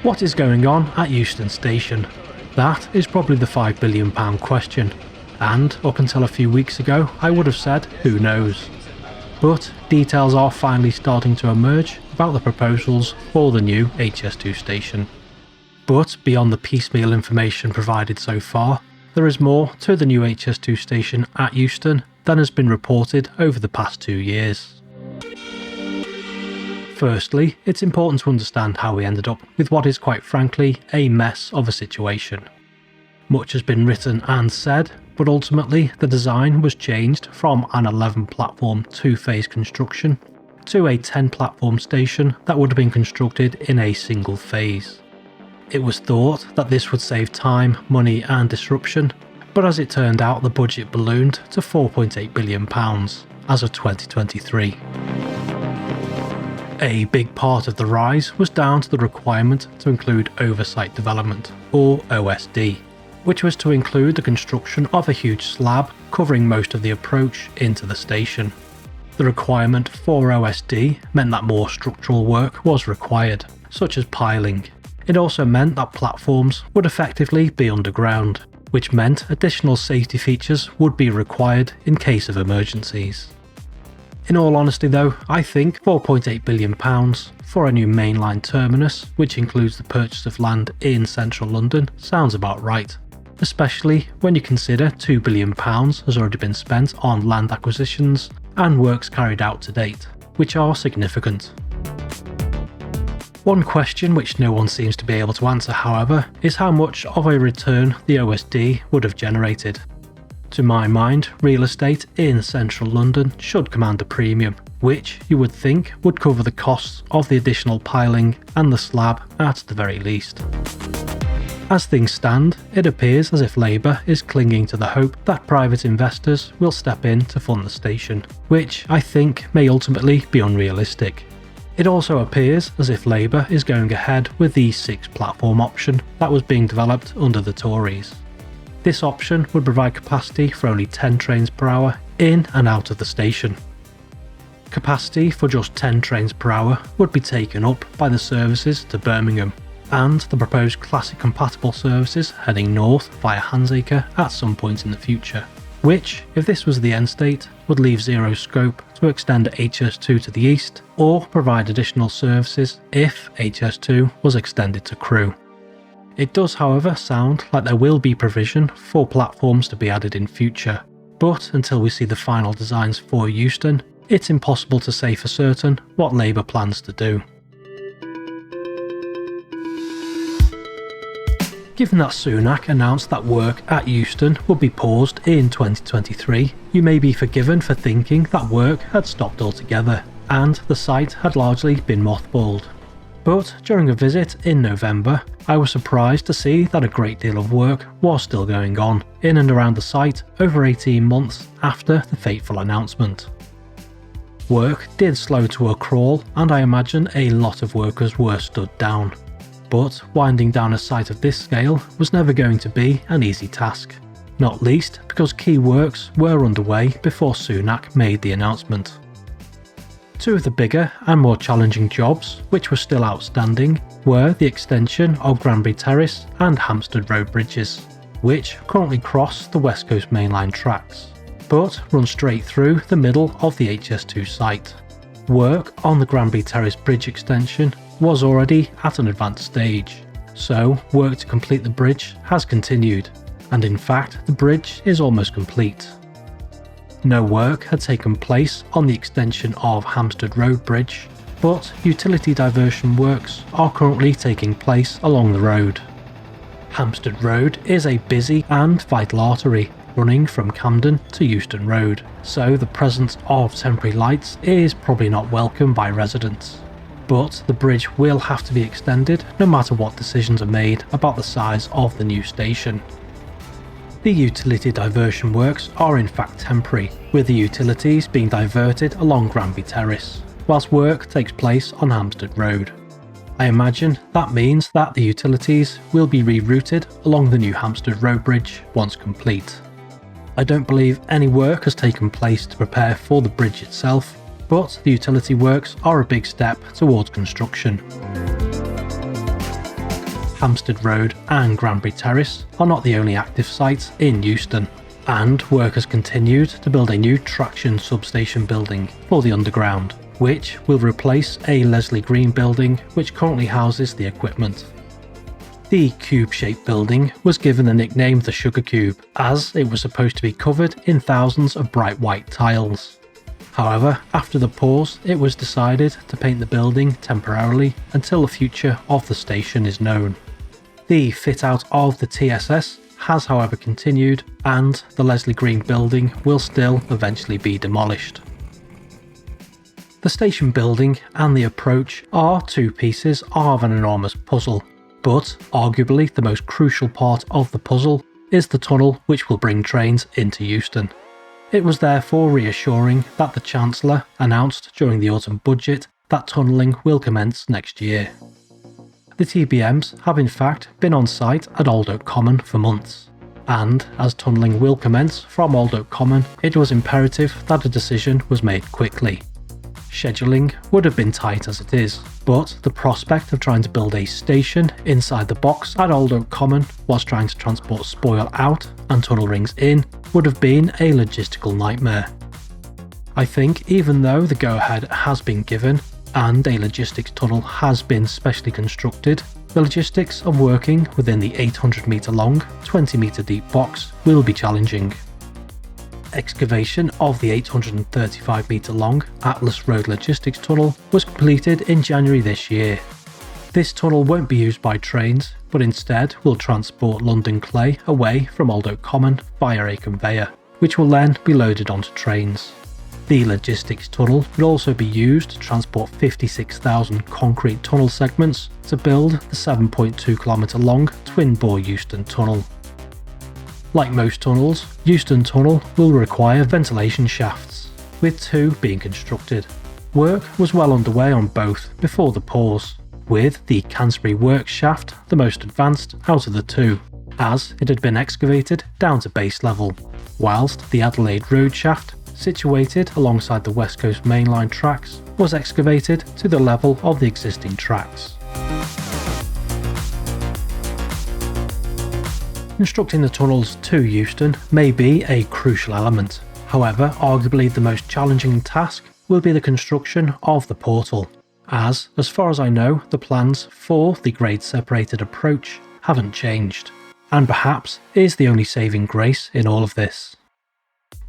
What is going on at Euston Station? That is probably the £5 billion question, and up until a few weeks ago I would have said who knows. But details are finally starting to emerge about the proposals for the new HS2 station. But beyond the piecemeal information provided so far, there is more to the new HS2 station at Euston than has been reported over the past 2 years. Firstly, it's important to understand how we ended up with what is quite frankly a mess of a situation. Much has been written and said, but ultimately the design was changed from an 11 platform 2-phase construction to a 10 platform station that would have been constructed in a single phase. It was thought that this would save time, money and disruption, but as it turned out the budget ballooned to £4.8 billion as of 2023. A big part of the rise was down to the requirement to include Oversight Development, or OSD, which was to include the construction of a huge slab covering most of the approach into the station. The requirement for OSD meant that more structural work was required, such as piling. It also meant that platforms would effectively be underground, which meant additional safety features would be required in case of emergencies. In all honesty though, I think £4.8 billion for a new mainline terminus, which includes the purchase of land in central London, sounds about right, especially when you consider £2 billion has already been spent on land acquisitions and works carried out to date, which are significant. One question which no one seems to be able to answer, however, is how much of a return the OSD would have generated. To my mind, real estate in central London should command a premium, which you would think would cover the costs of the additional piling and the slab at the very least. As things stand, it appears as if Labour is clinging to the hope that private investors will step in to fund the station, which I think may ultimately be unrealistic. It also appears as if Labour is going ahead with the 6-platform option that was being developed under the Tories. This option would provide capacity for only 10 trains per hour in and out of the station. Capacity for just 10 trains per hour would be taken up by the services to Birmingham and the proposed Classic compatible services heading north via Handsacre at some point in the future, which, if this was the end state, would leave zero scope to extend HS2 to the east or provide additional services if HS2 was extended to Crewe. It does, however, sound like there will be provision for platforms to be added in future, but until we see the final designs for Euston, it's impossible to say for certain what Labour plans to do. Given that Sunak announced that work at Euston would be paused in 2023, you may be forgiven for thinking that work had stopped altogether, and the site had largely been mothballed. But during a visit in November, I was surprised to see that a great deal of work was still going on in and around the site over 18 months after the fateful announcement. Work did slow to a crawl, and I imagine a lot of workers were stood down. But winding down a site of this scale was never going to be an easy task, not least because key works were underway before Sunak made the announcement. Two of the bigger and more challenging jobs, which were still outstanding, were the extension of Granbury Terrace and Hampstead Road bridges, which currently cross the West Coast mainline tracks, but run straight through the middle of the HS2 site. Work on the Granbury Terrace bridge extension was already at an advanced stage, so work to complete the bridge has continued, and in fact the bridge is almost complete. No work had taken place on the extension of Hampstead Road Bridge, but utility diversion works are currently taking place along the road. Hampstead Road is a busy and vital artery running from Camden to Euston Road, so the presence of temporary lights is probably not welcome by residents. But the bridge will have to be extended no matter what decisions are made about the size of the new station. The utility diversion works are in fact temporary, with the utilities being diverted along Granbury Terrace, whilst work takes place on Hampstead Road. I imagine that means that the utilities will be rerouted along the new Hampstead Road Bridge once complete. I don't believe any work has taken place to prepare for the bridge itself, but the utility works are a big step towards construction. Hampstead Road and Granbury Terrace are not the only active sites in Euston, and work has continued to build a new traction substation building for the underground, which will replace a Leslie Green building which currently houses the equipment. The cube-shaped building was given the nickname the Sugar Cube, as it was supposed to be covered in thousands of bright white tiles. However, after the pause, it was decided to paint the building temporarily until the future of the station is known. The fit-out of the TSS has however continued, and the Leslie Green building will still eventually be demolished. The station building and the approach are two pieces of an enormous puzzle. But arguably the most crucial part of the puzzle is the tunnel which will bring trains into Euston. It was therefore reassuring that the Chancellor announced during the autumn budget that tunnelling will commence next year. The TBMs have in fact been on site at Old Oak Common for months, and as tunnelling will commence from Old Oak Common, it was imperative that a decision was made quickly. Scheduling would have been tight as it is, but the prospect of trying to build a station inside the box at Old Oak Common whilst trying to transport spoil out and tunnel rings in would have been a logistical nightmare. I think even though the go-ahead has been given and a logistics tunnel has been specially constructed, the logistics of working within the 800 metre long, 20 metre deep box will be challenging. Excavation of the 835 metre long Atlas Road Logistics Tunnel was completed in January this year. This tunnel won't be used by trains, but instead will transport London clay away from Old Oak Common via a conveyor, which will then be loaded onto trains. The logistics tunnel will also be used to transport 56,000 concrete tunnel segments to build the 7.2 km long twin-bore Euston Tunnel. Like most tunnels, Euston Tunnel will require ventilation shafts, with two being constructed. Work was well underway on both before the pause, with the Canterbury Works shaft the most advanced out of the two, as it had been excavated down to base level, whilst the Adelaide Road shaft, situated alongside the West Coast mainline tracks, was excavated to the level of the existing tracks. Constructing the tunnels to Euston may be a crucial element. However, arguably the most challenging task will be the construction of the portal, as far as I know, the plans for the grade separated approach haven't changed, and perhaps is the only saving grace in all of this.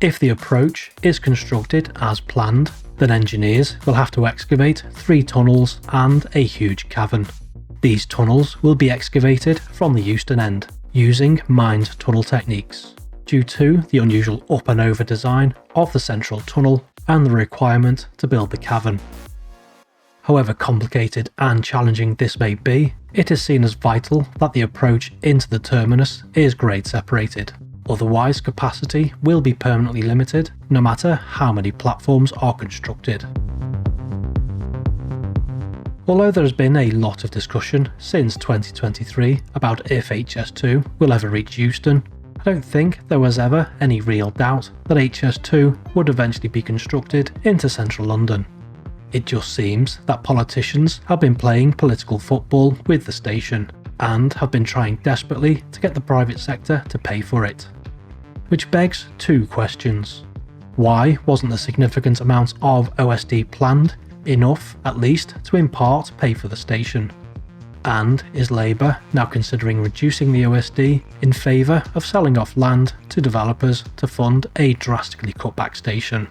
If the approach is constructed as planned, then engineers will have to excavate 3 tunnels and a huge cavern. These tunnels will be excavated from the Euston end, using mined tunnel techniques, due to the unusual up and over design of the central tunnel and the requirement to build the cavern. However complicated and challenging this may be, it is seen as vital that the approach into the terminus is grade separated, otherwise capacity will be permanently limited no matter how many platforms are constructed. Although there has been a lot of discussion since 2023 about if HS2 will ever reach Euston, I don't think there was ever any real doubt that HS2 would eventually be constructed into central London. It just seems that politicians have been playing political football with the station, and have been trying desperately to get the private sector to pay for it. Which begs 2 questions. Why wasn't the significant amount of OSD planned enough, at least, to in part pay for the station? And is Labour now considering reducing the OSD in favour of selling off land to developers to fund a drastically cut back station?